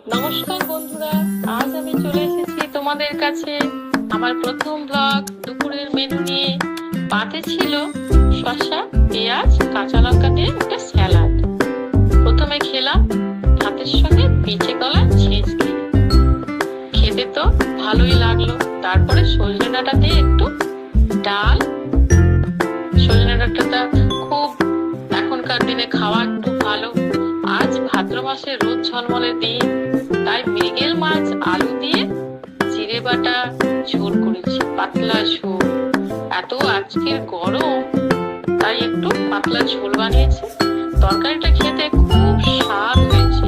নমস্কার বন্ধুরা, আজ আমি চলে এসেছি তোমাদের কাছে আমার প্রথম ব্লগ দুপুরের মেনু নিয়ে। পাতে ছিল শসা, পেঁয়াজ, কাঁচা লঙ্কা দিয়ে একটা স্যালাড। প্রথমে খেলাম ভাতের সঙ্গে পিচে কলা ছেঁচকি। খেতে তো ভালোই লাগলো। তারপরে সজনে ডাঁটা দিয়ে একটু ডাল। সজনে ডাঁটাটা খুব এখনকার দিনে খাওয়া একটু ভালো। আজ ভাদ্র মাসের রোদ ঝলমলে দিন, তাই মৃগেল মাছ আলু দিয়ে জিরে বাটা ঝোল করেছি, পাতলা ঝোল। এত আজকের গরম, তাই একটু পাতলা ঝোল বানিয়েছি। তরকারিটা খেতে খুব স্বাদ হয়েছে।